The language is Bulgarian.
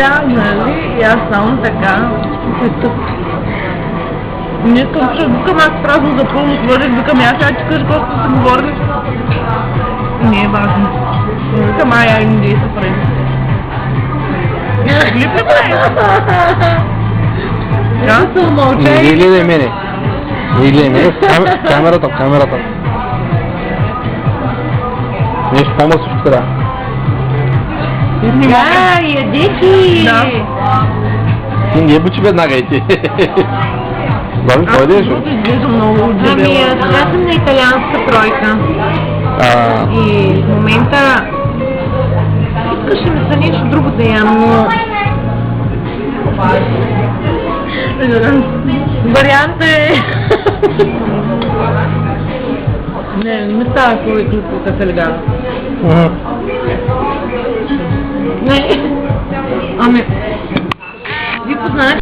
Нали? И аз само така. Не искам, че викам аз празно за пълно свързах, викам аз сега ти кажа колко се говорили. Не е важно. Викам я им да се прави. Глип ли прави? Да? Се умълча и... Не гледай мене. Не гледай мене. Камерата. Нещо по-мъсо ще трябва. Да, ядете! Да. Ти не бучи веднага и ти. Добре, кой идеш? Изглежда много удивено. Аз съм на италианска тройка. И в момента искаше ми за нещо друго да ям, но... Вариант е... Не ми става хубави клипока сега. Не. Ами... Ви познавате